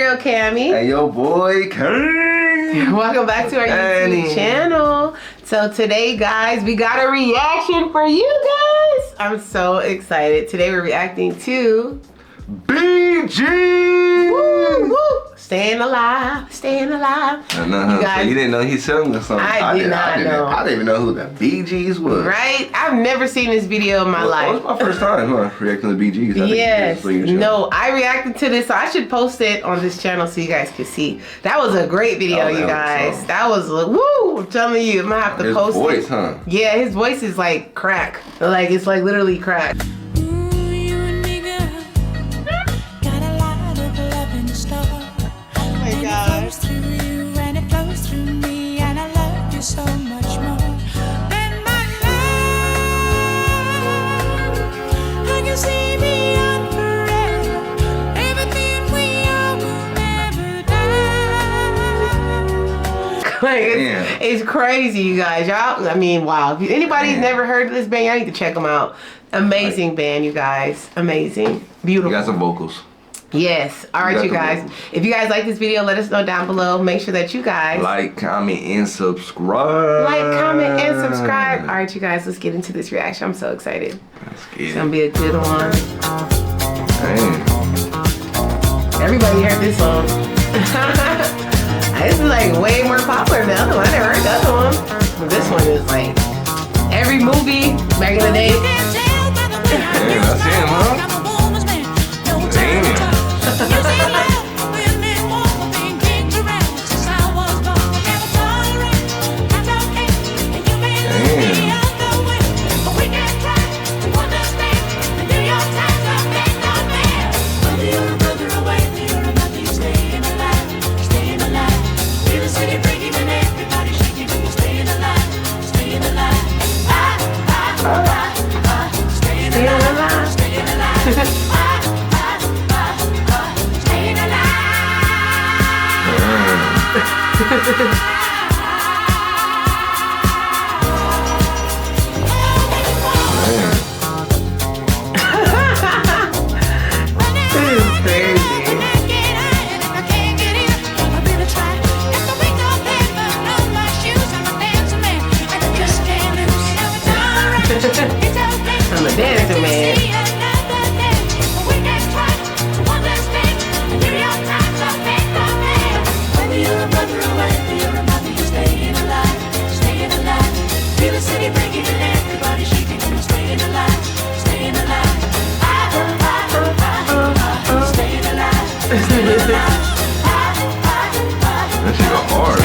girl, Kamy. And your boy, Kamy. Welcome back to our YouTube channel. So today, guys, we got a reaction for you guys. I'm so excited. Today, we're reacting to BeeGee. Woo, woo. Staying alive, staying alive. You guys, so you didn't know he sang or something? I did not know. I didn't even know who the BeeGees was. Right? I've never seen this video in my life. It was my first time reacting to BeeGees. Yes. No, I reacted to this, so I should post it on this channel so you guys can see. That was a great video, you guys. That was, woo! I'm telling you, I'm gonna have to post it. His voice, huh? Yeah, his voice is like crack. Like, it's like literally crack. So much more than my love. I can see beyond forever. Everything we are will never die. Like, it's crazy, you guys. Y'all, I mean, wow. If anybody's never heard of this band, y'all need to check them out. Amazing band, you guys. Amazing. Beautiful. You got some vocals. Yes. All right, you guys. If you guys like this video, let us know down below. Make sure that you guys like, comment, and subscribe. Like, comment, and subscribe. All right, you guys. Let's get into this reaction. I'm so excited. It's gonna be a good one. Dang. Everybody heard this song. This is like way more popular than the other one. I never heard the other one. But this one is like every movie back in the day. Damn, that's him, huh? Damn. I'm a dancing man. That shit go hard.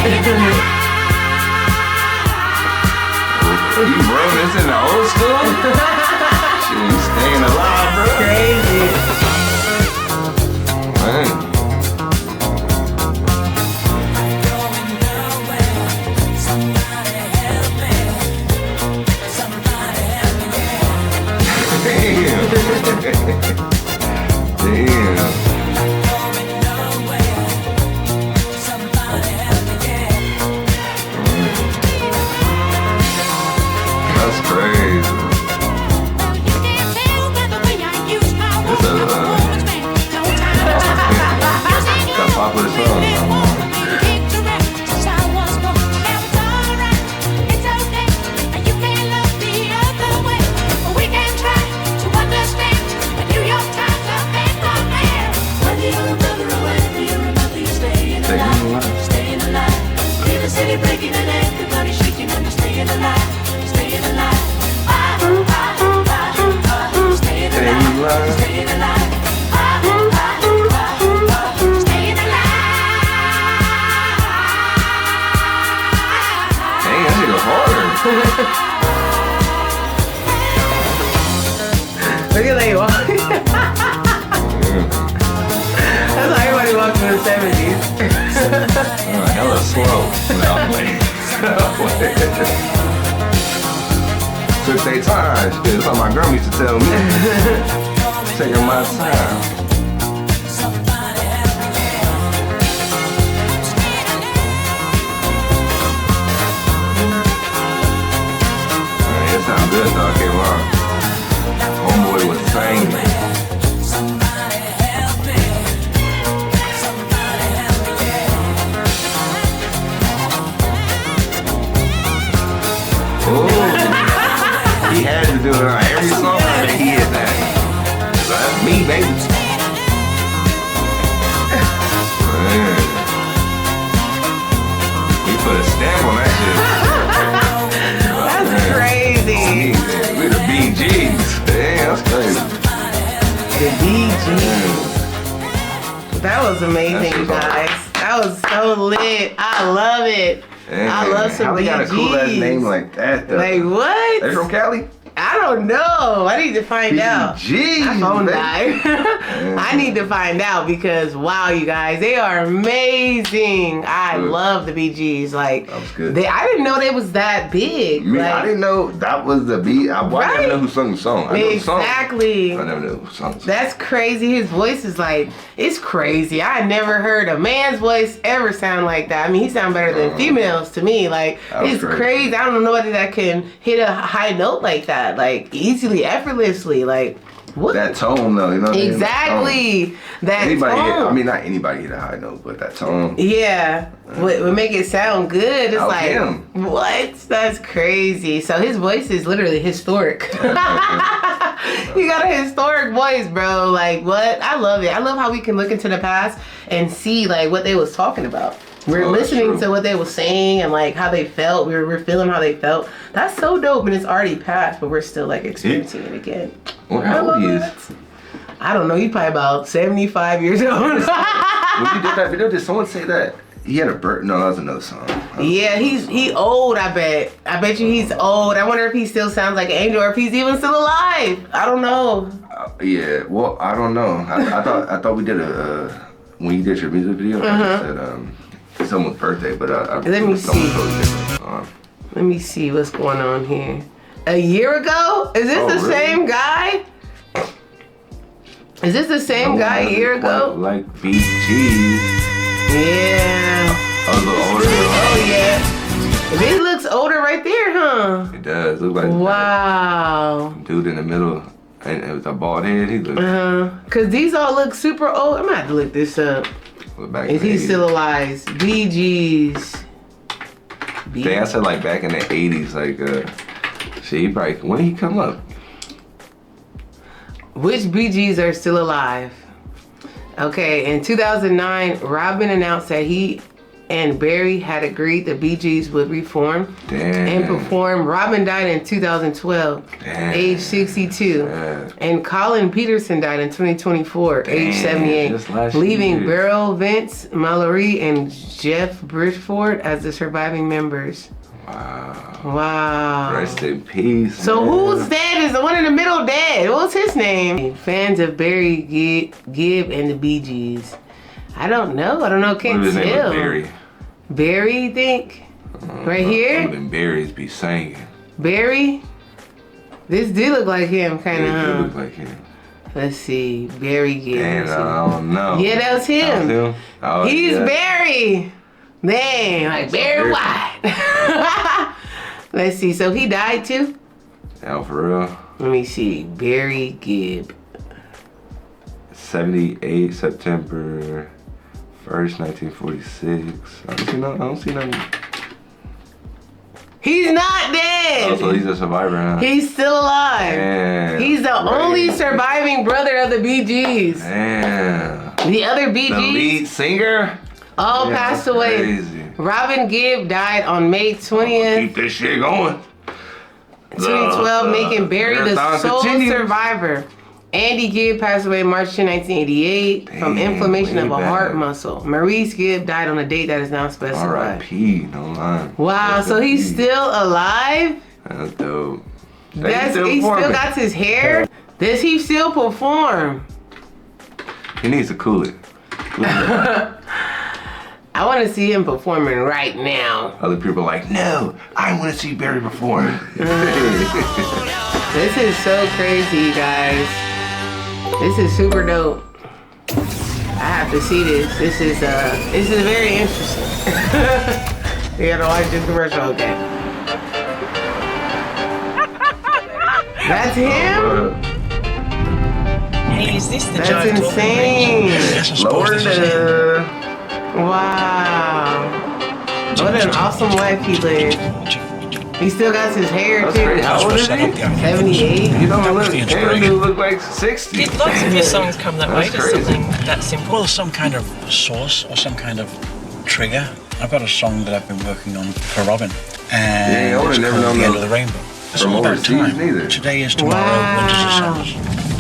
You bring this in the old school? Shit, you staying alive, bro. Crazy. Man. Damn. Damn. That's crazy. It's a popular song. Breaking and everybody shaking and you're staying alive, staying alive. Staying alive, staying alive. Staying alive. Dang, that shit go hard. Look at they walk. That's how everybody walked in the 70s. Hella slow. No, wait. Took their time. That's what my grandma used to tell me. Taking my time. It sounds good though, I can't lie. Homeboy was singing. do it on every song. He is that. So that's me, baby. Man. We put a stamp on that shit. That's crazy. We're the BeeGees. Damn, that's crazy. The BeeGee. That was amazing, you guys. That was so lit. I love it. Damn. I love some How they got a cool ass BeeGees. name like that, though? Like what? They from Cali? I don't know. I need to find out. BeeGees, My phone baby. died. I need to find out because wow, you guys, they are amazing. I love the BeeGees. Like That was good. I didn't know they was that big. Me, like, I didn't know that was the beat. I Right. never know who sung the song. I know the song. Exactly. I never know who sung the song. That's crazy. His voice is like, it's crazy. I never heard a man's voice ever sound like that. I mean, he sound better than females to me. Like, That was it's crazy. crazy. I don't know nobody that can hit a high note like that, like easily, effortlessly. Like, what? That tone, though, you know what I mean? Exactly. That Anybody hit, tone. I mean, not anybody hit a high note, but that tone. Yeah, would make it sound good. It's That was like, him. what? That's crazy. So his voice is literally historic. You got a historic voice, bro. Like, what? I love it. I love how we can look into the past and see like what they was talking about. We're Oh, that's listening true. to what they were saying and like how they felt. We're feeling how they felt. That's so dope, and it's already passed, but we're still like experiencing it again. Well, how old he is? I don't know. He's probably about 75 years old. When you did that video, did someone say that he had a bird? No, that was another song. Yeah, he old, I bet. I bet you he's old. I wonder if he still sounds like an angel or if he's even still alive. I don't know. Yeah, well, I don't know. I thought we did a when you did your music video. I just said someone's birthday, but Let me someone see. totally different. Let me see what's going on here. A year ago? Is this Oh, the really? same guy? Is this the same guy a year ago? Like BeeGees. Yeah. A little older. Oh yeah. This looks older right there, huh? It does look like Wow. that dude in the middle, and it was a bald head. He looked Cause these all look super old. I'm gonna have to look this up. back in Is the he 80s. still alive? BeeGees. Dang, I said like back in the 80s, like shit, he probably, when did he come up? Which BeeGees are still alive? Okay, in 2009, Robin announced that he and Barry had agreed the BeeGees would reform and perform. Robin died in 2012, age 62. And Colin Peterson died in 2024, age 78, leaving Beryl, Vince, Mallory, and Jeff Bridgeford as the surviving members. Wow. Rest in peace. So man. who's dead? Is the one in the middle dead? What's his name? Fans of Barry Gibb and the BeeGees. I don't know. Can't What if his name was tell. Barry? Barry, you think? Right here? Even Barry's be singing. Barry? This do look like him, kind It of, do huh? look like him. Let's see. Barry Gibb. And I don't know. Yeah, that was him. That was him? Oh, He's yeah. Barry. Dang, like Barry White. Let's see. So he died too? Now for real. Let me see. Barry Gibb. 78 September 1st, 1946. I don't see nothing. He's not dead. Oh, so he's a survivor, huh? He's still alive. Damn. He's the only surviving brother of the BeeGees. Damn. The other The BeeGees lead singer? all Yeah, passed that's away. crazy. Robin Gibb died on May 20th, Keep this shit going. 2012, making Barry the marathon sole continues. survivor. Andy Gibb passed away March 10, 1988 from Damn, inflammation of way a back. heart muscle. Maurice Gibb died on a date that is now specified. R.I.P. No line. Wow, Rest so in he's peace. still alive? That's dope. He still performing. got his hair? Does he still perform? He needs to cool it. I want to see him performing right now. Other people are like, no, I want to see Barry perform. This is so crazy, you guys. This is super dope. I have to see this. This is very interesting. You gotta watch this commercial, okay? That's him? Hey, is this the That's giant dog? insane. Florida. Wow. What an awesome life he lived. He still got his hair That's too. great. How old is he? 78. You don't That was look, the he inspiration. look like 60. Did lots of your songs come that way? That's Just crazy. something that simple? Well, some kind of source or some kind of trigger. I've got a song that I've been working on for Robin, and Yeah, I would've it's never called known The End that of the Rainbow. It's from all about overseas time. neither. Today is tomorrow, Wow. winters are summers,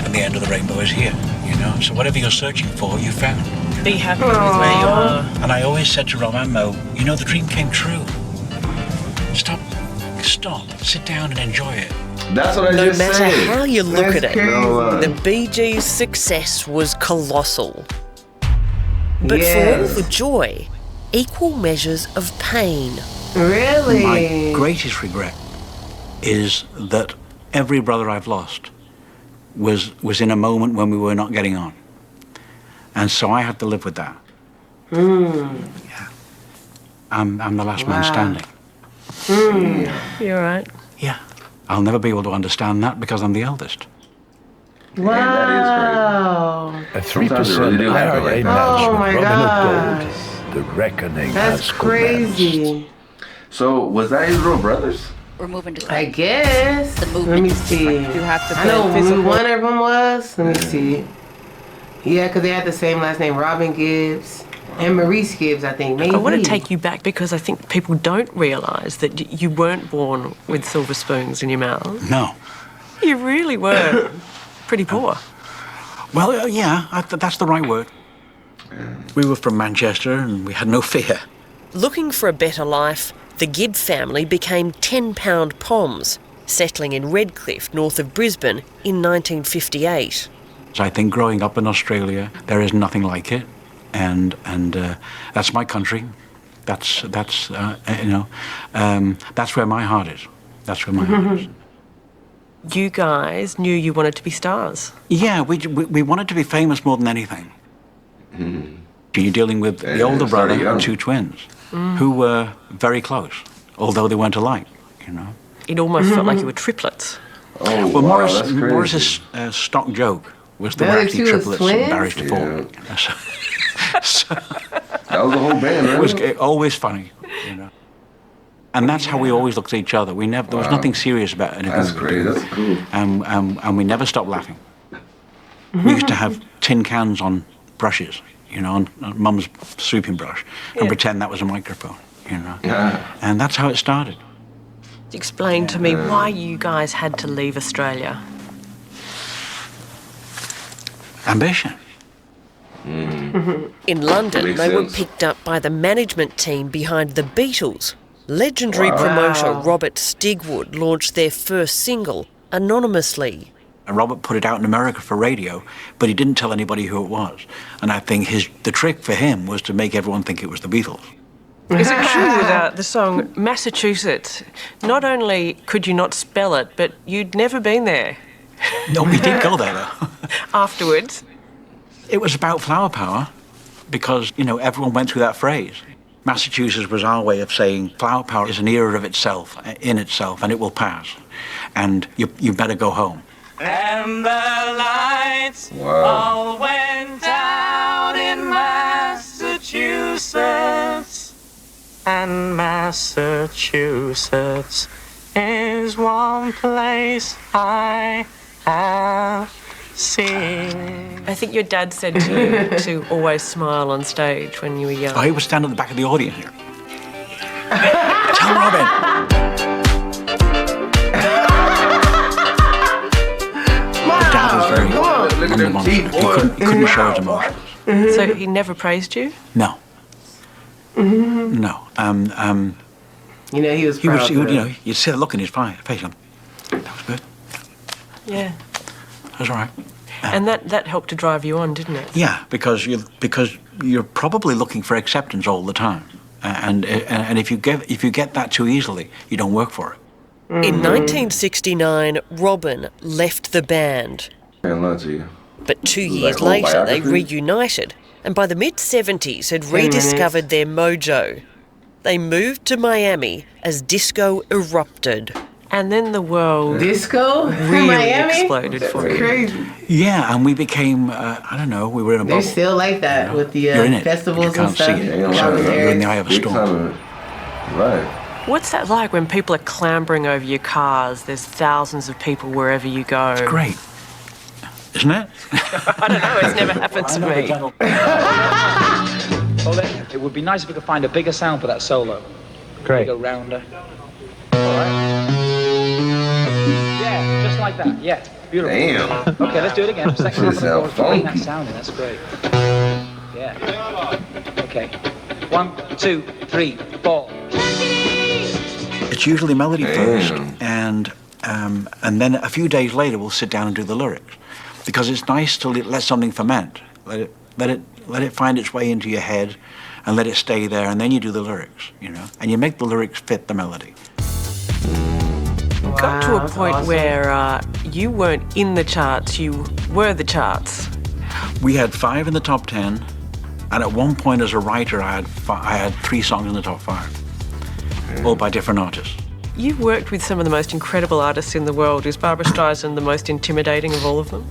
and the end of the rainbow is here. You know, so whatever you're searching for, you found. Be happy with where you are. And I always said to Rob and Mo, you know, the dream came true. Stop, sit down and enjoy it. That's what I No just matter said. how you look That's at it, crazy. No, the Bee Gees' success was colossal. But Yes. for all the joy, equal measures of pain. Really? My greatest regret is that every brother I've lost was in a moment when we were not getting on. And so I had to live with that. Yeah. I'm the last man standing. You're right. Yeah. I'll never be able to understand that because I'm the eldest. Wow. A Sometimes it really 3% do happen IRA like that. match Oh with my Robin gosh. Hood Gold. The reckoning That's has commenced. crazy. So, was that his little brothers? We're moving to I guess. The movement Let me is see. different. You have to I know put who physical. one of them was. Let me see. Yeah, because they had the same last name, Robin Gibbs and Maurice Gibbs, I think. Maybe. I want to take you back because I think people don't realise that you weren't born with silver spoons in your mouth. No. You really were pretty poor. Well, yeah, that's the right word. We were from Manchester and we had no fear. Looking for a better life, the Gibb family became 10-pound Poms, settling in Redcliffe, north of Brisbane, in 1958. So I think growing up in Australia, there is nothing like it, and that's my country. That's that's where my heart is. That's where my heart is. You guys knew you wanted to be stars. Yeah, we wanted to be famous more than anything. You're dealing with the Yeah, older started brother young. and two twins, who were very close, although they weren't alike. You know. It almost felt like you were triplets. Oh, Well, wow, that's crazy. Morris's stock joke was that The we're other actually two was triplets twins? embarrassed to fall. Yeah. So That was the whole band, right? it was always funny, you know. And that's how we always looked at each other. We never there was Wow. nothing serious about anything. That's we great. did. That's cool. And we never stopped laughing. We used to have tin cans on brushes, you know, on Mum's sweeping brush, and pretend that was a microphone, you know. Yeah. And that's how it started. Explain to me why you guys had to leave Australia. Ambition. In London, Makes they were sense. picked up by the management team behind the Beatles. Legendary promoter Robert Stigwood launched their first single, anonymously. And Robert put it out in America for radio, but he didn't tell anybody who it was. And I think the trick for him was to make everyone think it was the Beatles. Is it true that the song Massachusetts, not only could you not spell it, but you'd never been there No, we did go there though. afterwards? It was about flower power because, you know, everyone went through that phrase. Massachusetts was our way of saying flower power is an era of itself, in itself, and it will pass. And you better go home. And the lights Wow. all went out in Massachusetts. And Massachusetts is one place I have seen. I think your dad said to you to always smile on stage when you were young. I would stand at the back of the audience here. Tell Robin. Dad was very Come on. Look at them undemonstrative. teeth, boy. He couldn't show his emotions. So he never praised you? No. No. You know, he was He proud. was, of you it. know, you'd see the look in his face. That was good. Yeah. That was all right. And that helped to drive you on, didn't it? Yeah, because you're probably looking for acceptance all the time, and if you get that too easily, you don't work for it. In 1969, Robin left the band. Can't lie to you. But 2 Like years whole later, they biography? reunited, and by the mid-70s had rediscovered their mojo. They moved to Miami as disco erupted. And then the world Disco? really Miami? exploded for That's you. crazy. Yeah, and we became I don't know, we were in a They're bubble. still like that with the You're in it, festivals but you and can't stuff. see it. Ain't gonna So lie to you. you're in the eye of a Big storm. time. Right. What's that like when people are clambering over your cars? There's thousands of people wherever you go. It's great, isn't it? I don't know, it's never happened to me. It would be nice if we could find a bigger sound for that solo. Great. Go rounder. All right. Yeah, just like that. Yeah, beautiful. Damn. Okay, let's do it again. Second half of the sound chorus. Bring that funky. sound in. That's great. Yeah. Okay. 1, 2, 3, 4. It's usually melody first, Damn. and then a few days later we'll sit down and do the lyrics, because it's nice to let something ferment, let it find its way into your head, and let it stay there, and then you do the lyrics, you know, and you make the lyrics fit the melody. Got to a that's point awesome. where you weren't in the charts, you were the charts. We had 5 in the top 10, and at one point as a writer I had 3 songs in the top 5, all by different artists. You've worked with some of the most incredible artists in the world. Is Barbra Streisand the most intimidating of all of them?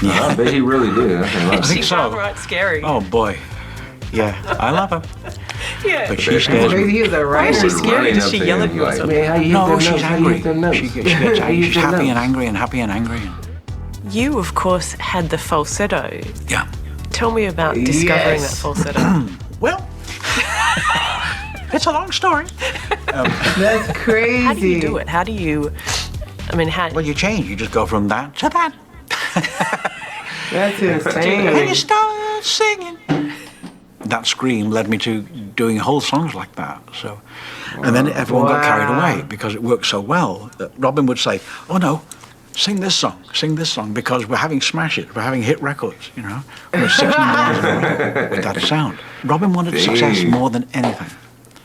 Yeah, I bet he really did. That's a lot. I think She's so. downright scary. Oh boy, yeah, I love her, Yeah. but she scares Maybe me. he was a Why is writer. she scary? Does she yell at you or Like, something? Man, how you hit No, them she's notes? How you angry. hit them notes? She gets How you hit she's them happy and notes? angry and happy and angry. You, of course, had the falsetto. Yeah. Tell me about discovering Yes. that falsetto. Well, it's a long story. That's crazy. How do you do it? How do you... I mean, how... Well, you change. You just go from that to that. That's And insane. you start singing. That scream led me to doing whole songs like that. So, and then everyone got carried away because it worked so well that Robin would say, "Oh no, sing this song, because we're having smash it, we're having hit records, you know, we're 6 number ones in a row with that sound." Robin wanted success more than anything,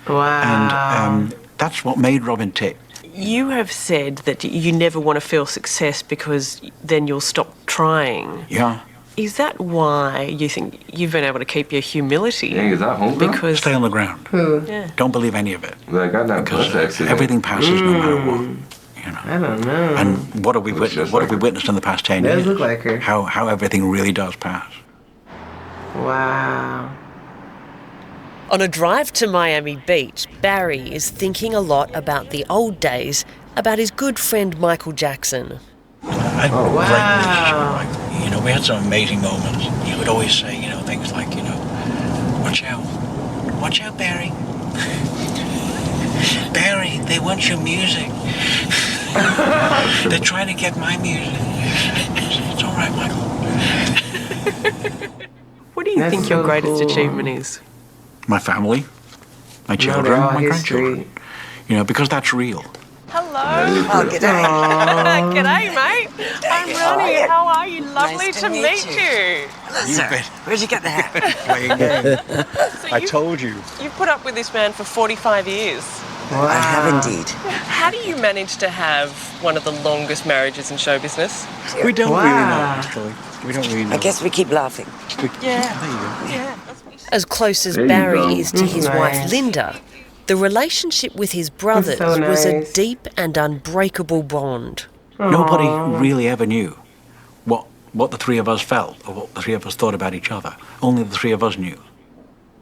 Wow. and that's what made Robin tick. You have said that you never want to feel success because then you'll stop trying. Yeah. Is that why you think you've been able to keep your humility? Dang, is that homegrown? Because... Stay on the ground. Yeah. Don't believe any of it. Like, I got that Because bus accident. everything passes no matter what. You know. I don't know. And what have we Looks just witnessed? like her. Witnessed in the past 10 Does years? look like her. How everything really does pass. Wow. On a drive to Miami Beach, Barry is thinking a lot about the old days, about his good friend Michael Jackson. I had a wow. great relationship. Like, you know, we had some amazing moments. He would always say, you know, things like, you know, watch out, Barry. Barry, they want your music. They're trying to get my music. It's all right, Michael. What do you That's think your so greatest cool. achievement is? My family, my they're children, all my history. grandchildren. You know, because that's real. Hello. Oh, G'day, mate. I'm Ronnie. How are you? Lovely Nice to to meet meet you. Where'd you get the hat? Playing games. So I told you. You've put up with this man for 45 years. I have indeed. How do you manage to have one of the longest marriages in show business? We don't Wow. really know, actually. We don't really know. I guess we keep laughing. Yeah. There you go. Yeah. As close as There you Barry go. is to his Nice. wife Linda, the relationship with his brothers so was a nice. deep and unbreakable bond. Nobody really ever knew what the 3 of us felt or what the 3 of us thought about each other. Only the 3 of us knew.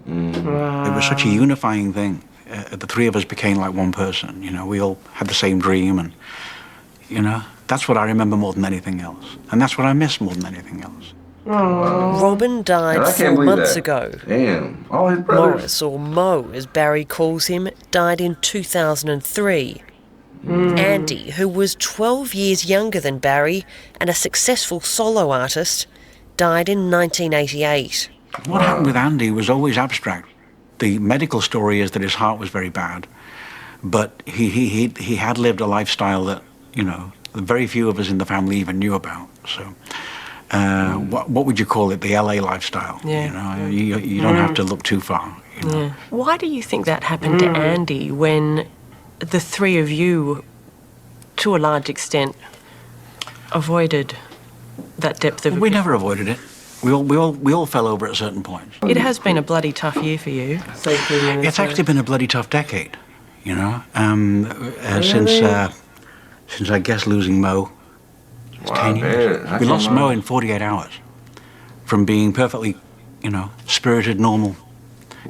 It was such a unifying thing. The 3 of us became like one person. You know, we all had the same dream, and you know, that's what I remember more than anything else, and that's what I miss more than anything else. Robin died I 4 can't believe months that. ago. Damn. All his brothers. Morris, or Mo as Barry calls him, died in 2003. Andy, who was 12 years younger than Barry and a successful solo artist, died in 1988. What happened with Andy was always abstract. The medical story is that his heart was very bad, but he had lived a lifestyle that, you know, very few of us in the family even knew about. So, what would you call it? The LA lifestyle. Yeah. You know, you don't have to look too far. You know? Yeah. Why do you think that happened to Andy when the 3 of you, to a large extent, avoided that depth of... We never avoided it. We all fell over at certain points. It has been a bloody tough year for you. It's actually been a bloody tough decade, you know. Since I guess losing Mo. It's Wow, 10 years. man. I We can't lost Mo lie. in 48 hours, from being perfectly, you know, spirited, normal,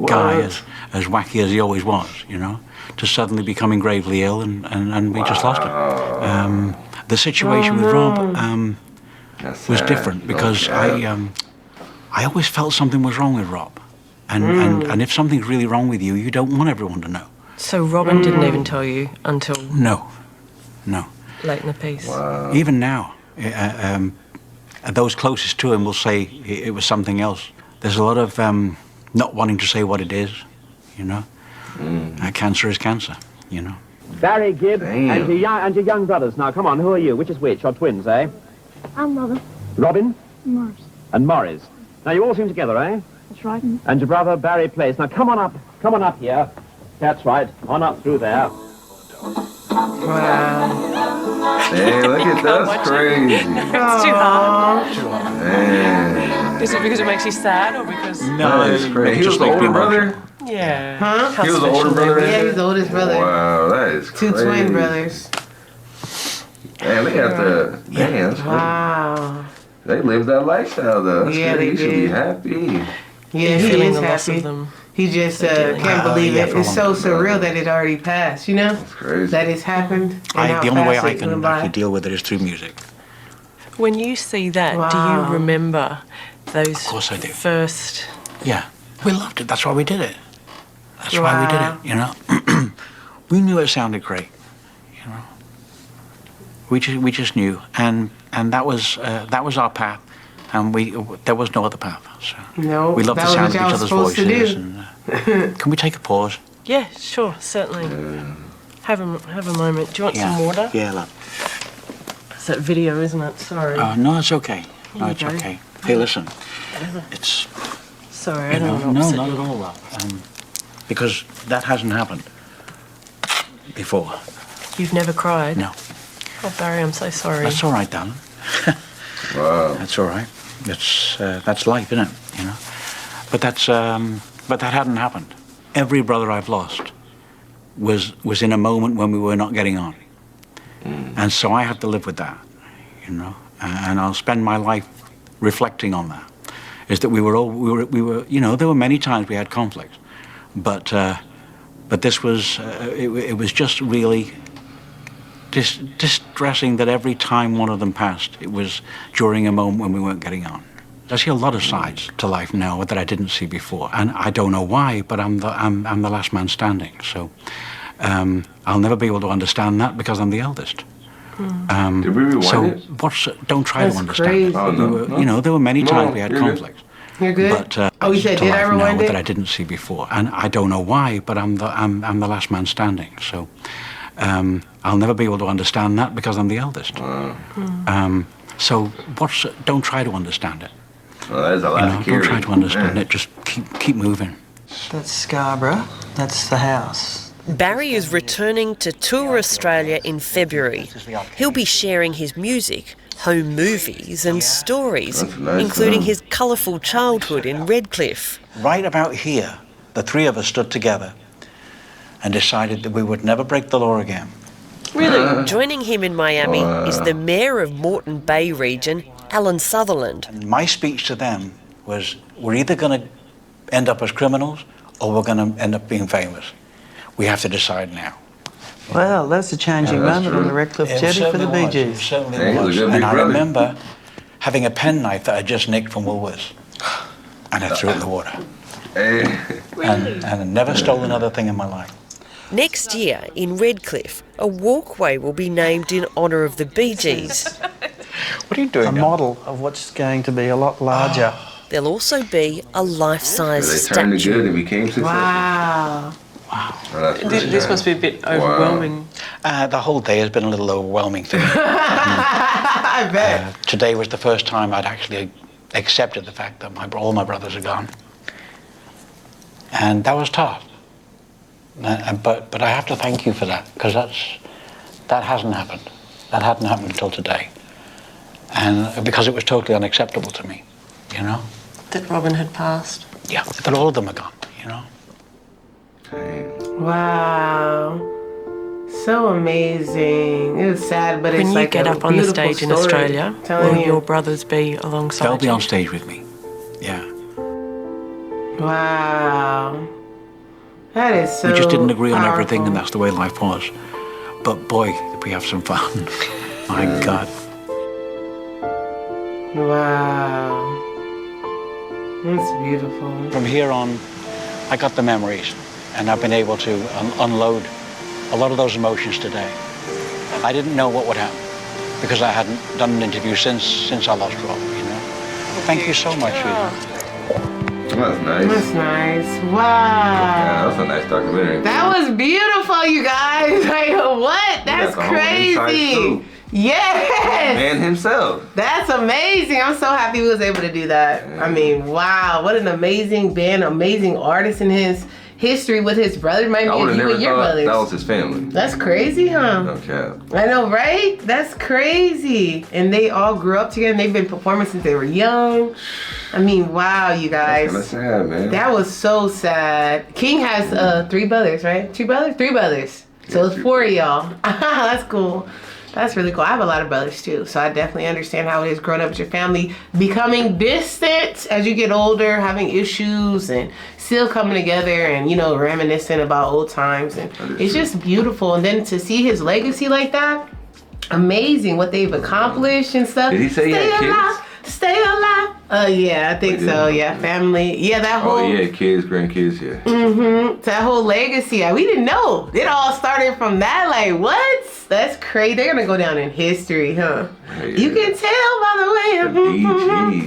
guy, as wacky as he always was, you know, to suddenly becoming gravely ill, and we just lost him. The situation with Rob was different because I always felt something was wrong with Rob. And if something's really wrong with you, you don't want everyone to know. So Robin didn't even tell you until... No. Late in the piece. Wow. Even now, those closest to him will say it was something else. There's a lot of not wanting to say what it is, you know. Cancer is cancer, you know. Barry, Gibb, and your young brothers. Now, come on, who are you? Which is which? You're twins, eh? I'm Robin. Robin? Morris. And Morris. Now, you all seem together, eh? That's right. And your brother, Barry, plays. Now, come on up here. That's right. On up through there. Wow. Hey, look at that's crazy. It's too hard. Man. Is it because it makes you sad or because... No, That is crazy. He was just the makes me older emotional. brother? Yeah. Huh? How He was the older special they brother? were. Yeah, he's the oldest brother. Wow, that is Two crazy. twin brothers. Man, they got the... Man, that's crazy. Wow. They lived that lifestyle, though. That's Yeah, crazy. they You should be did. happy. Yeah, he Feeling is the loss happy. of them. He just can't believe yeah, it. for a It's so long surreal that it already passed, you know? That's crazy. That it's happened. And how The only way fast I it can went by. actually deal with it is through music. When you see that, do Wow. you remember those Of course I do. first... Yeah, we loved it. That's why we did it. That's why we did it, you know. We knew it sounded great, you know. We just knew, and that was our path, and there was no other path. So No, we loved that the was sound what of y'all each was other's supposed to voices. do. And, can we take a pause? Yeah, sure, certainly. Have a moment. Do you want some water? Yeah, love. It's that video, isn't it? Sorry. No, it's okay. No, you it's go. okay. Hey, listen, it's Sorry, I you know, don't no, want to not at all, love. Because that hasn't happened before. You've never cried? No. Oh, Barry, I'm so sorry. That's all right, darling. Wow. That's all right. That's life, isn't it? You know. But that hadn't happened. Every brother I've lost was in a moment when we were not getting on, and so I had to live with that, you know. And I'll spend my life reflecting on that. Is that we were you know, there were many times we had conflicts, but this was it was just really distressing that every time one of them passed, it was during a moment when we weren't getting on. I see a lot of sides to life now that I didn't see before, and I don't know why, but I'm the last man standing. So I'll never be able to understand that because I'm the eldest. Did we rewind So it? don't try That's to understand crazy. it. Oh, no. You know, there were many No, times we had you're good. conflicts. You're good? But Oh, you said, to did I life rewind now it? that I didn't see before, and I don't know why, but I'm the last man standing. So I'll never be able to understand that because I'm the eldest. So don't try to understand it. Well, there's a lot You know, to don't carry. try to understand Man. it. Just keep moving. That's Scarborough. That's the house. Barry is returning to tour Australia in February. He'll be sharing his music, home movies and stories, That's nice, including man. his colourful childhood in Redcliffe. Right about here, the three of us stood together and decided that we would never break the law again. Really? Joining him in Miami is the Mayor of Moreton Bay region, Alan Sutherland. And my speech to them was, we're either going to end up as criminals or we're going to end up being famous. We have to decide now. Well, that's a changing that's moment on true. the Redcliffe It jetty for the certainly was. It BeeGees. certainly Hey, he's a was. good big And I brother. remember having a penknife that I just nicked from Woolworths. And I threw it in the water. Hey. And I never stole another thing in my life. Next year, in Redcliffe, a walkway will be named in honour of the BeeGees. What are you doing A now? model of what's going to be a lot larger. There'll also be a life-size They turned the good statue. and became successful. Wow. Oh, that's pretty This nice. must be a bit overwhelming. The whole day has been a little overwhelming for me. I bet. Today was the first time I'd actually accepted the fact that all my brothers are gone. And that was tough. But I have to thank you for that, because that hasn't happened. That hadn't happened until today. And because it was totally unacceptable to me, you know? That Robin had passed. Yeah, that all of them are gone, you know? Wow. So amazing. It was sad, but When it's you like get a up on the beautiful stage in story. Australia, Telling will you. your brothers be alongside They'll be you? on stage with me, yeah. Wow. That is so We just didn't agree on everything, powerful. and that's the way life was. But boy, did we have some fun. My God. Wow. That's beautiful. From here on, I got the memories, and I've been able to unload a lot of those emotions today. I didn't know what would happen because I hadn't done an interview since I lost Rob, you know. Thank you so much, sweetheart. That's nice. That's nice. Wow. Yeah, that was a nice documentary. That was beautiful, you guys. Like, what? That's got the whole inside crazy. scoop. Yes. Man himself. That's amazing. I'm so happy he was able to do that. Yeah. I mean, wow. What an amazing band, amazing artist in his history with his brother. Might I be would have you never and your thought brothers. that was his family. That's crazy, huh? No cap. I know, right? That's crazy. And they all grew up together and they've been performing since they were young. I mean, wow, you guys. That's kind of sad, man. That was so sad. King has 3 brothers, right? 2 brothers? 3 brothers. So it's 4 of y'all. That's cool. That's really cool. I have a lot of brothers too, so I definitely understand how it is growing up with your family, becoming distant as you get older, having issues, and still coming together and, you know, reminiscing about old times. And it's just beautiful. And then to see his legacy like that, amazing what they've accomplished and stuff. Did he say he had kids? Stay alive. Yeah, I think so. Yeah, family. Yeah, that whole. Oh yeah, kids, grandkids, yeah. That whole legacy. We didn't know. It all started from that. Like, what? That's crazy. They're gonna go down in history, huh? Yeah. You can tell by the way. BeeGee.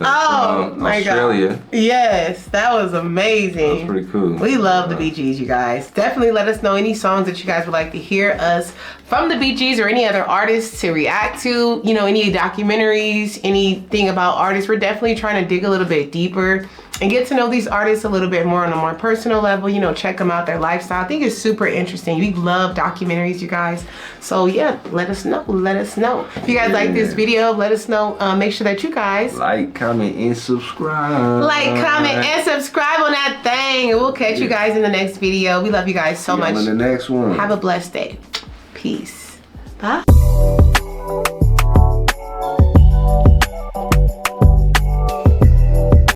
Oh my Australia. God. Yes, that was amazing. That was pretty cool. We love the BeeGees, you guys. Definitely let us know any songs that you guys would like to hear us from the BeeGees or any other artists to react to. You know, any documentaries, anything about artists. We're definitely trying to dig a little bit deeper and get to know these artists a little bit more on a more personal level. You know, check them out, their lifestyle. I think it's super interesting. We love documentaries, you guys. So yeah, let us know. Let us know. If you guys like this video, let us know. Make sure that you guys like, comment, and subscribe. like, comment, and subscribe on that thing. And we'll catch you guys in the next video. We love you guys so much. In the next one. Have a blessed day. Peace. Bye.